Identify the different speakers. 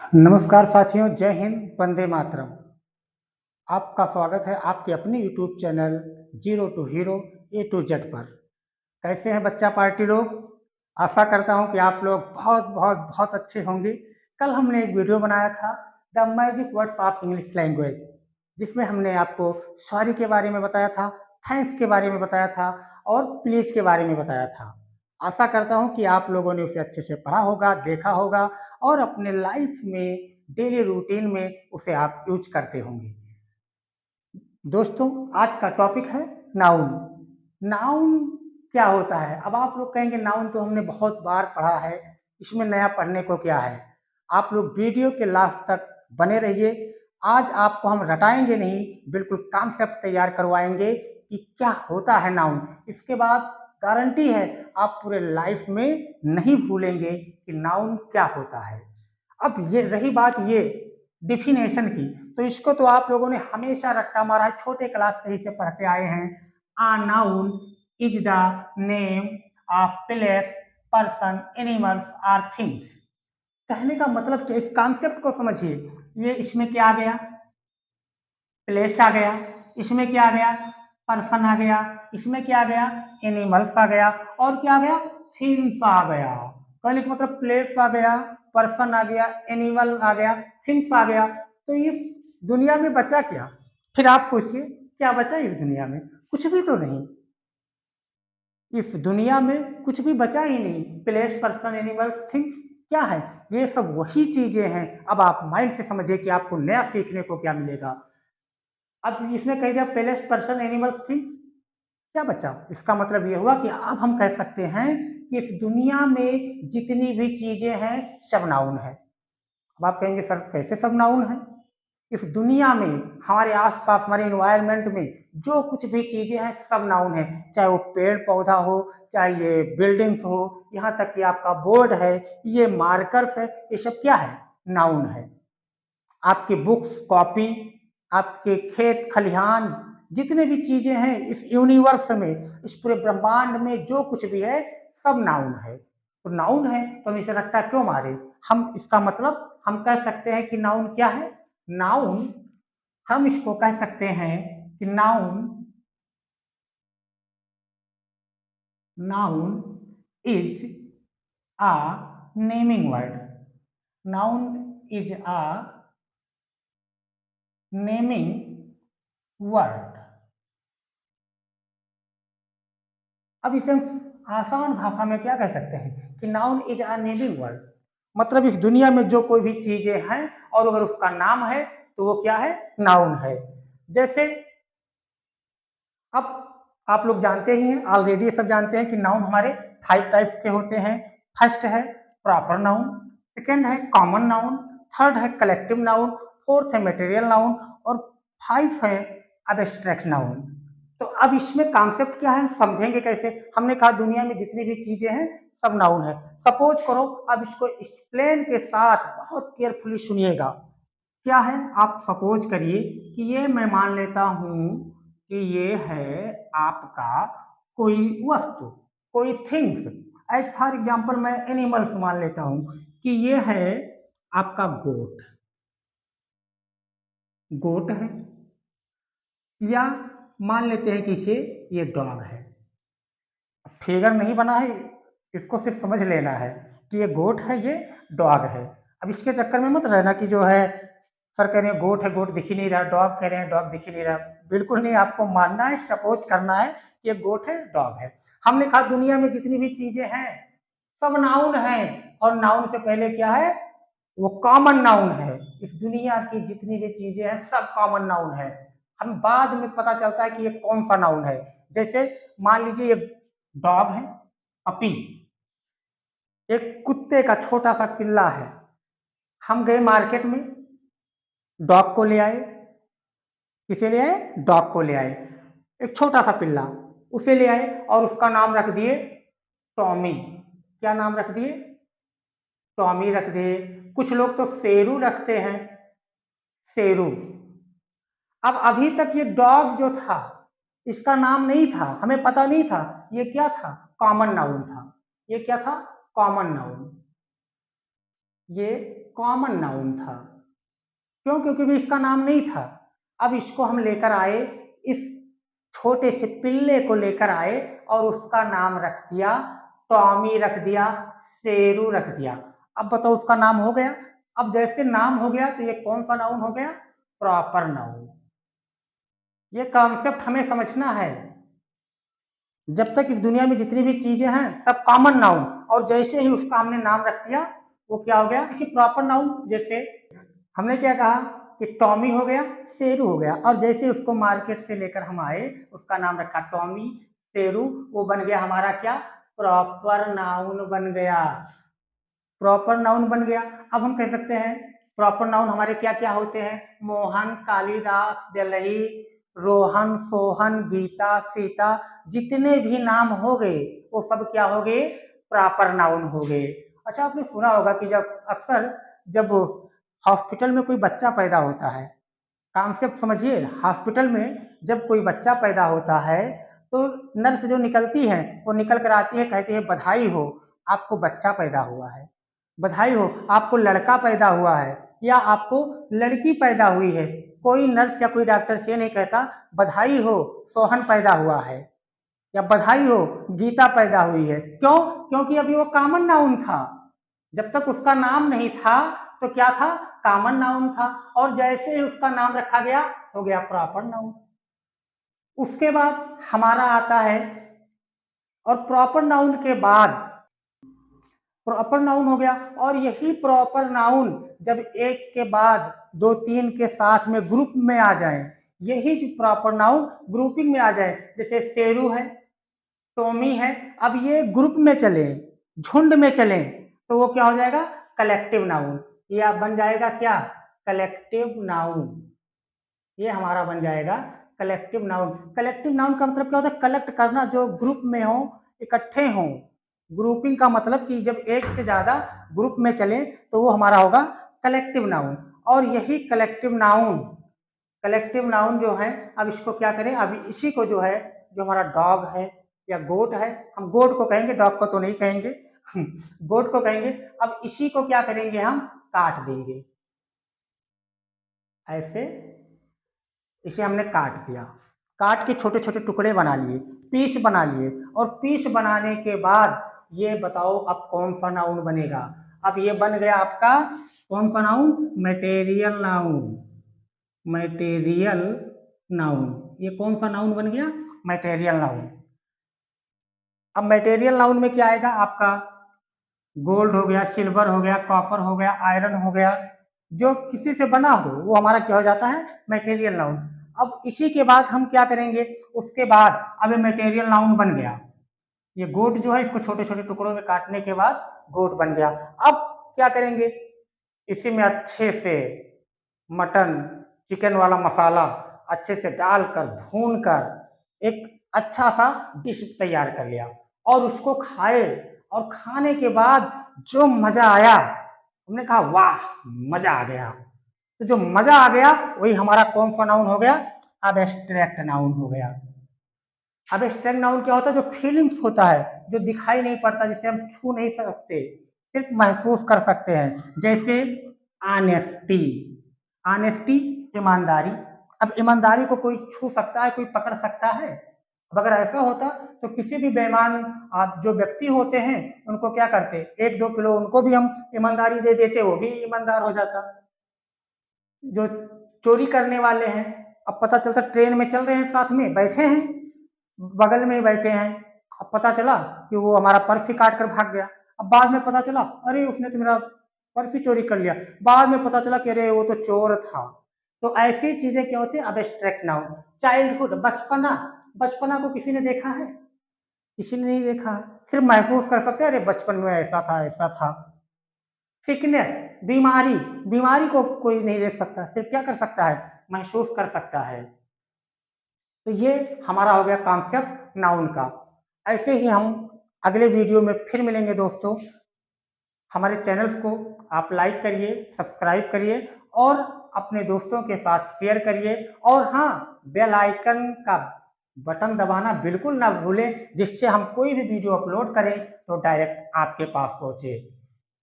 Speaker 1: नमस्कार साथियों, जय हिंद, वंदे मातरम। आपका स्वागत है आपके अपने YouTube channel zero to hero A to Z पर। कैसे हैं बच्चा पार्टी लोग? आशा करता हूं कि आप लोग बहुत बहुत बहुत अच्छे होंगे। कल हमने एक वीडियो बनाया था the magic words of English language, जिसमें हमने आपको सॉरी के बारे में बताया था, थैंक्स के बारे में बताया था और प्लीज के बारे में बताया था। आशा करता हूं कि आप लोगों ने उसे अच्छे से पढ़ा होगा, देखा होगा और अपने लाइफ में डेली रूटीन में उसे आप यूज करते होंगे। दोस्तों, आज का टॉपिक है नाउन। नाउन क्या होता है? अब आप लोग कहेंगे नाउन तो हमने बहुत बार पढ़ा है, इसमें नया पढ़ने को क्या है? आप लोग वीडियो के लास्ट तक बने रहिए। आज आपको हम रटाएंगे नहीं, बिल्कुल कॉन्सेप्ट तैयार करवाएंगे कि क्या होता है नाउन। इसके बाद गारंटी है आप पूरे लाइफ में नहीं भूलेंगे कि नाउन क्या होता है। अब ये रही बात ये डिफिनेशन की, तो इसको तो आप लोगों ने हमेशा रट्टा मारा है, छोटे क्लास से ही से पढ़ते आए हैं। A noun is the name of place, person, animals और थिंग्स। कहने का मतलब कि इस कॉन्सेप्ट को समझिए। ये इसमें क्या आ गया? प्लेस आ गया। इसमें क्या आ गया? पर्सन आ गया। इसमें क्या आ गया? एनिमल्स आ गया। और क्या आ गया? थिंग्स आ गया। कहने का मतलब प्लेस आ गया, पर्सन आ गया, एनिमल आ गया, थिंग्स आ गया। तो इस दुनिया में बचा क्या? फिर आप सोचिए, क्या बचा इस दुनिया में? कुछ भी तो नहीं। इस दुनिया में कुछ भी बचा ही नहीं। प्लेस, पर्सन, एनिमल्स, थिंग्स क्या है? ये सब वही चीजें हैं। अब आप माइंड से समझिए कि आपको नया सीखने को क्या मिलेगा। अब इसमें कह दिया प्लेस, पर्सन, एनिमल्स, थिंग्स, क्या बचा? इसका मतलब ये हुआ कि अब हम कह सकते हैं कि इस दुनिया में जितनी भी चीजें हैं सब नाउन है। अब आप कहेंगे सर कैसे सब नाउन है? इस दुनिया में हमारे आसपास हमारे एनवायरनमेंट में जो कुछ भी चीजें हैं सब नाउन है। चाहे वो पेड़ पौधा हो, चाहे ये बिल्डिंग्स हो, यहाँ तक कि आपका बोर्ड है, ये मार्कर्स है, ये सब क्या है? नाउन है। आपकी बुक्स, कॉपी, आपके खेत खलिहान, जितने भी चीजें हैं इस यूनिवर्स में, इस पूरे ब्रह्मांड में जो कुछ भी है सब नाउन है। तो नाउन है तो हम इसे रट्टा क्यों मारे? हम इसका मतलब हम कह सकते हैं कि नाउन क्या है? नाउन, हम इसको कह सकते हैं कि noun noun is a naming word. Noun is a naming word. अब इसे हम आसान भाषा में क्या कह सकते हैं कि noun is a naming word. मतलब इस दुनिया में जो कोई भी चीजें हैं और अगर उसका नाम है तो वो क्या है? नाउन है। जैसे अब आप लोग जानते ही हैं, ऑलरेडी सब जानते हैं कि नाउन हमारे 5 टाइप्स के होते हैं। फर्स्ट है प्रॉपर नाउन, सेकंड है कॉमन नाउन, थर्ड है कलेक्टिव नाउन, फोर्थ है मटेरियल नाउन और 5 है एब्स्ट्रैक्ट नाउन। तो अब इसमें कॉन्सेप्ट क्या है, समझेंगे कैसे? हमने कहा दुनिया में जितनी भी चीजें हैं सब नाउन है। सपोज करो, अब इसको एक्सप्लेन के साथ बहुत केयरफुली सुनिएगा। क्या है? आप सपोज करिए कि ये मैं मान लेता हूं कि ये है आपका कोई वस्तु, कोई थिंग्स। एज फॉर एग्जाम्पल मैं एनिमल्स मान लेता हूं कि ये है आपका गोट। गोट है, या मान लेते हैं कि इसे ये डॉग है। फिगर नहीं बना है, इसको सिर्फ समझ लेना है कि ये गोट है, ये डॉग है। अब इसके चक्कर में मत रहना कि जो है सर कह रहे हैं गोट है, गोट दिख ही नहीं रहा, डॉग कह रहे हैं डॉग दिख ही नहीं रहा। बिल्कुल नहीं, आपको मानना है, सपोज करना है कि ये गोट है, डॉग है। हमने कहा दुनिया में जितनी भी चीजें हैं सब नाउन है, और नाउन से पहले क्या है? वो कॉमन नाउन है। इस दुनिया की जितनी भी चीजें हैं सब कॉमन नाउन है। हम बाद में पता चलता है कि ये कौन सा नाउन है। जैसे मान लीजिए ये डॉग है, पपी, एक कुत्ते का छोटा सा पिल्ला है। हम गए मार्केट में, डॉग को ले आए। किसे ले आए? डॉग को ले आए। एक छोटा सा पिल्ला, उसे ले आए और उसका नाम रख दिए टॉमी। क्या नाम रख दिए? टॉमी रख दिए। कुछ लोग तो शेरू रखते हैं, शेरू। अब अभी तक ये डॉग जो था इसका नाम नहीं था, हमें पता नहीं था। ये क्या था? कॉमन नाउन था। ये क्या था? Common noun. ये कॉमन नाउन था। क्यों? क्योंकि भी इसका नाम नहीं था। अब इसको हम लेकर आए, इस छोटे से पिल्ले को लेकर आए और उसका नाम रख दिया टॉमी, रख दिया शेरू, रख दिया। अब बताओ उसका नाम हो गया। अब जैसे नाम हो गया तो ये कौन सा नाउन हो गया? Proper noun. ये कॉन्सेप्ट हमें समझना है। जब तक इस दुनिया में जितनी भी चीजें हैं सब कॉमन नाउन, और जैसे ही उसका हमने नाम रख दिया वो क्या हो गया कि प्रॉपर नाउन। जैसे हमने क्या कहा कि टॉमी हो गया, शेरू हो गया, और जैसे उसको मार्केट से लेकर हम आए उसका नाम रखा टॉमी, शेरू, वो बन गया हमारा क्या? प्रॉपर नाउन बन गया। प्रॉपर नाउन बन गया। अब हम कह सकते हैं प्रॉपर नाउन हमारे क्या क्या होते हैं? मोहन, कालिदास, दलही, रोहन, सोहन, गीता, सीता, जितने भी नाम हो गए वो सब क्या हो गए? प्रॉपर नाउन हो गए। अच्छा, आपने सुना होगा कि जब हॉस्पिटल में कोई बच्चा पैदा होता है, कॉन्सेप्ट समझिए, हॉस्पिटल में जब कोई बच्चा पैदा होता है तो नर्स जो निकलती है वो निकल कर आती है, कहती है बधाई हो आपको बच्चा पैदा हुआ है, बधाई हो आपको लड़का पैदा हुआ है या आपको लड़की पैदा हुई है। कोई नर्स या कोई डॉक्टर से नहीं कहता बधाई हो सोहन पैदा हुआ है या बधाई हो गीता पैदा हुई है। क्यों? क्योंकि अभी वो कॉमन नाउन था। जब तक उसका नाम नहीं था तो क्या था? कॉमन नाउन था। और जैसे ही उसका नाम रखा गया हो गया प्रॉपर नाउन। उसके बाद हमारा आता है, और प्रॉपर नाउन के बाद प्रॉपर नाउन हो गया, और यही प्रॉपर नाउन जब एक के बाद दो तीन के साथ में ग्रुप में आ जाए, यही जो प्रॉपर नाउन ग्रुपिंग में आ जाए, जैसे शेरू है, टॉमी है, अब ये ग्रुप में चले, झुंड में चले, तो वो क्या हो जाएगा? Collective noun. ये आप बन जाएगा क्या? Collective noun. ये हमारा बन जाएगा कलेक्टिव नाउन। कलेक्टिव नाउन का मतलब क्या होता है? कलेक्ट करना, जो ग्रुप में हो, इकट्ठे हों। ग्रुपिंग का मतलब कि जब एक से ज्यादा ग्रुप में चले तो वो हमारा होगा कलेक्टिव नाउन। और यही कलेक्टिव नाउन जो है, अब इसको क्या करें? अब इसी को जो है, जो हमारा डॉग है या गोट है, हम गोट को कहेंगे, डॉग को तो नहीं कहेंगे गोट को कहेंगे। अब इसी को क्या करेंगे? हम काट देंगे ऐसे। इसे हमने काट दिया, काट के छोटे छोटे टुकड़े बना लिए, पीस बना लिए, और पीस बनाने के बाद ये बताओ अब कौन सा नाउन बनेगा? अब ये बन गया आपका कौन सा noun? Material noun. Material noun, ये कौन सा नाउन बन गया? Material noun. अब मटेरियल नाउन में क्या आएगा आपका? गोल्ड हो गया, सिल्वर हो गया, कॉपर हो गया, आयरन हो गया, जो किसी से बना हो वो हमारा क्या हो जाता है? Material noun. अब इसी के बाद हम क्या करेंगे? उसके बाद अब ये मटेरियल नाउन बन गया, ये गोट जो है इसको छोटे छोटे टुकड़ों में काटने के बाद गोट बन गया। अब क्या करेंगे? इसी में अच्छे से मटन चिकन वाला मसाला अच्छे से डालकर भून कर एक अच्छा सा डिश तैयार कर लिया और उसको खाए, और खाने के बाद जो मजा आया, हमने कहा वाह मजा आ गया। तो जो मजा आ गया वही हमारा कौन सा नाउन हो गया? अबस्ट्रैक्ट नाउन हो गया। अबस्ट्रैक्ट नाउन क्या होता है? जो फीलिंग्स होता है, जो दिखाई नहीं पड़ता, जिसे हम छू नहीं सकते, सिर्फ महसूस कर सकते हैं। जैसे ऑनेस्टी, ऑनेस्टी ईमानदारी। अब ईमानदारी को कोई छू सकता है, कोई पकड़ सकता है? अब अगर ऐसा होता तो किसी भी बेईमान जो व्यक्ति होते हैं उनको क्या करते? 1-2 किलो उनको भी हम ईमानदारी दे देते, वो भी ईमानदार हो जाता। जो चोरी करने वाले हैं, अब पता चलता ट्रेन में चल रहे हैं, साथ में बैठे हैं, बगल में ही बैठे हैं, अब पता चला कि वो हमारा पर्स ही काट कर भाग गया। अब बाद में पता चला अरे उसने तो मेरा पर्स ही चोरी कर लिया। बाद में पता चला कि अरे वो तो चोर था। तो ऐसी चीजें क्या होती है? Abstract noun. चाइल्डहुड, बचपना, बचपना को किसी ने देखा है? किसी ने नहीं देखा, सिर्फ महसूस कर सकते हैं अरे बचपन में ऐसा था ऐसा था। सिकनेस, बीमारी, बीमारी को कोई नहीं देख सकता, सिर्फ क्या कर सकता है? महसूस कर सकता है। तो ये हमारा हो गया कॉन्सेप्ट नाउन का। ऐसे ही हम अगले वीडियो में फिर मिलेंगे दोस्तों। हमारे चैनल्स को आप लाइक करिए, सब्सक्राइब करिए और अपने दोस्तों के साथ शेयर करिए। और हाँ, बेल आइकन का बटन दबाना बिल्कुल ना भूलें, जिससे हम कोई भी वीडियो अपलोड करें तो डायरेक्ट आपके पास पहुंचे।